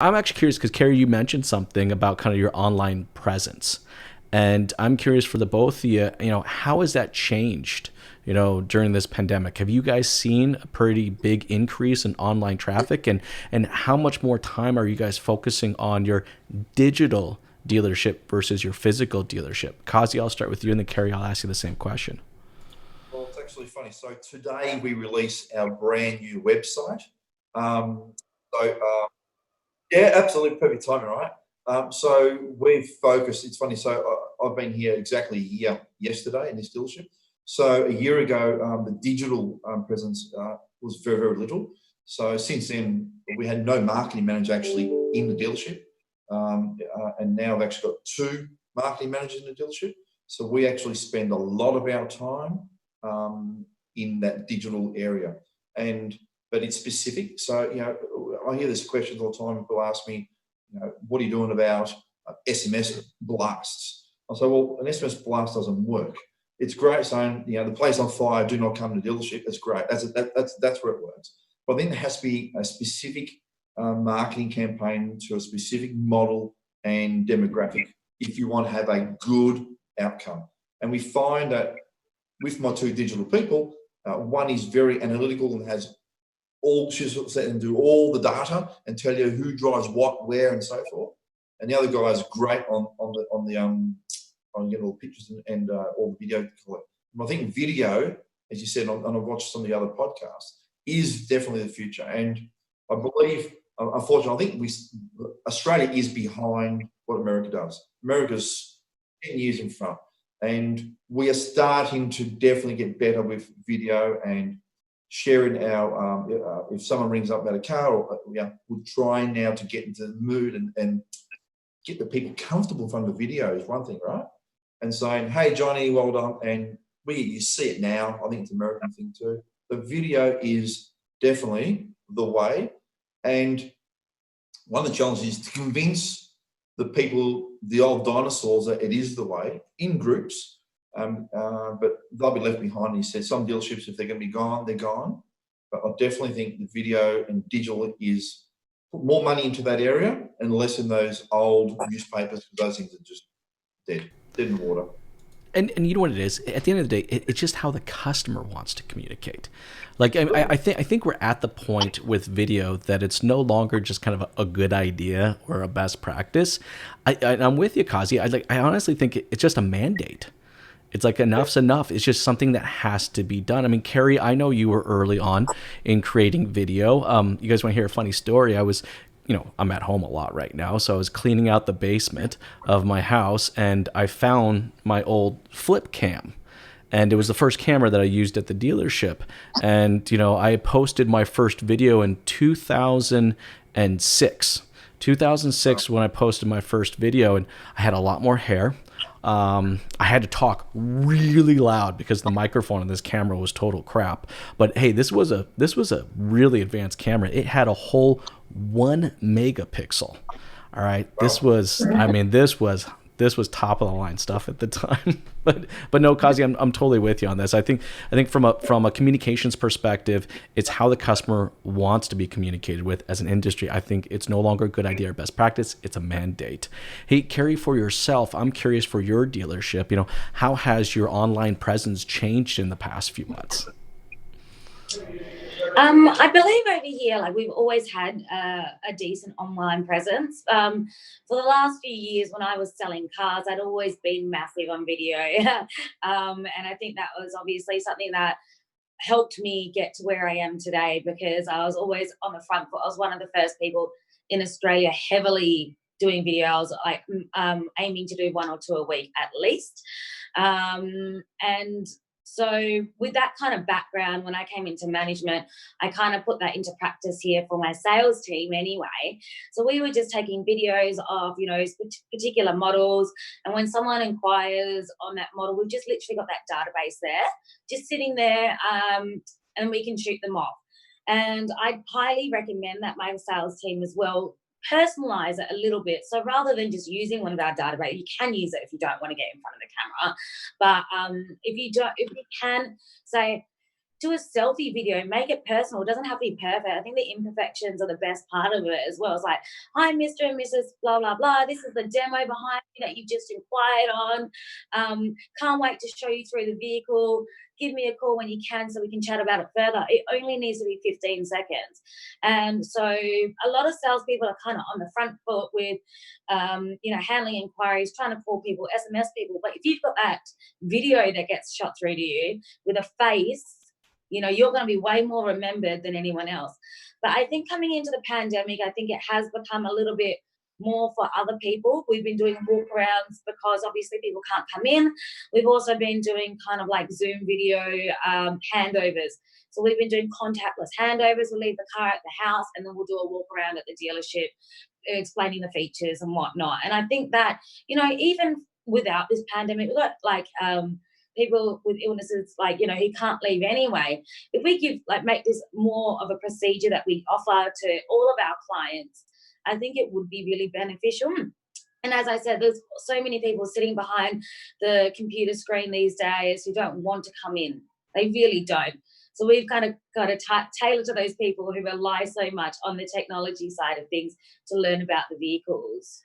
I'm actually curious because Kerri, you mentioned something about kind of your online presence, and I'm curious for the both of you. How has that changed? During this pandemic, have you guys seen a pretty big increase in online traffic, and how much more time are you guys focusing on your digital dealership versus your physical dealership? Kazi, I'll start with you, and then Kerri, I'll ask you the same question. Well, it's actually funny. So today we release our brand new website. Um, so yeah, absolutely perfect timing, right? So we've focused. It's funny. So I've been here exactly a year yesterday in this dealership. So a year ago, the digital presence was very, very little. So since then, we had no marketing manager actually in the dealership, and now I've actually got two marketing managers in the dealership. So we actually spend a lot of our time in that digital area, but it's specific. So I hear this question all the time. People ask me, what are you doing about SMS blasts? I say, well, an SMS blast doesn't work. It's great saying, the place on fire, do not come to the dealership. That's great. That's where it works. But then there has to be a specific marketing campaign to a specific model and demographic if you want to have a good outcome. And we find that with my two digital people, one is very analytical and has she's and do all the data and tell you who drives what, where, and so forth. And the other guy is great on getting all the pictures and all the video. And I think video, as you said, and I've watched some of the other podcasts, is definitely the future. And I believe, unfortunately, I think Australia is behind what America does. America's 10 years in front. And we are starting to definitely get better with video and sharing our, if someone rings up about a car, or we're trying now to get into the mood and get the people comfortable in front of the video is one thing, right? And saying, hey, Johnny, well done. And you see it now. I think it's an American thing too. The video is definitely the way. And one of the challenges is to convince the people, the old dinosaurs, that it is the way in groups. But they'll be left behind. He said some dealerships, if they're going to be gone, they're gone. But I definitely think the video and digital is put more money into that area and less in those old newspapers, because those things are just dead in the water. And you know what it is? At the end of the day, it's just how the customer wants to communicate. Like I think we're at the point with video that it's no longer just kind of a good idea or a best practice. I'm with you, Kazi. I honestly think it's just a mandate. It's like enough's enough. It's just something that has to be done. I mean, Kerri, I know you were early on in creating video. You guys want to hear a funny story? I'm at home a lot right now, so I was cleaning out the basement of my house, and I found my old flip cam. And it was the first camera that I used at the dealership. And, I posted my first video in 2006. 2006 when I posted my first video, and I had a lot more hair. I had to talk really loud because the microphone in this camera was total crap. But hey, this was a really advanced camera. It had a whole 1 megapixel. All right, this was top of the line stuff at the time. but no, Kazi, I'm totally with you on this. I think from a communications perspective, it's how the customer wants to be communicated with. As an industry, I think it's no longer a good idea or best practice. It's a mandate. Hey, Kerri, for yourself, I'm curious for your dealership. How has your online presence changed in the past few months? I believe over here, we've always had a decent online presence. For the last few years, when I was selling cars, I'd always been massive on video, and I think that was obviously something that helped me get to where I am today, because I was always on the front foot. I was one of the first people in Australia heavily doing videos, aiming to do 1 or 2 a week at least, and so with that kind of background, when I came into management, I kind of put that into practice here for my sales team anyway. So we were just taking videos of, particular models. And when someone inquires on that model, we've just literally got that database there, just sitting there, and we can shoot them off. And I'd highly recommend that my sales team as well personalize it a little bit. So rather than just using one of our database, you can use it if you don't want to get in front of the camera. But if you can say, do a selfie video, make it personal. It doesn't have to be perfect. I think the imperfections are the best part of it as well. It's like, hi, Mr. and Mrs. blah, blah, blah. This is the demo behind me that you've just inquired on. Can't wait to show you through the vehicle. Give me a call when you can so we can chat about it further. It only needs to be 15 seconds. And so a lot of salespeople are kind of on the front foot with, handling inquiries, trying to call people, SMS people. But if you've got that video that gets shot through to you with a face, you're going to be way more remembered than anyone else. But I think coming into the pandemic, I think it has become a little bit more for other people. We've been doing walkarounds because obviously people can't come in. We've also been doing kind of like Zoom video handovers. So we've been doing contactless handovers. We'll leave the car at the house and then we'll do a walk around at the dealership, explaining the features and whatnot. And I think that, even without this pandemic, we've got like people with illnesses, like, he can't leave anyway. If we make this more of a procedure that we offer to all of our clients, I think it would be really beneficial. And as I said, there's so many people sitting behind the computer screen these days who don't want to come in. They really don't. So we've kind of got to tailor to those people who rely so much on the technology side of things to learn about the vehicles.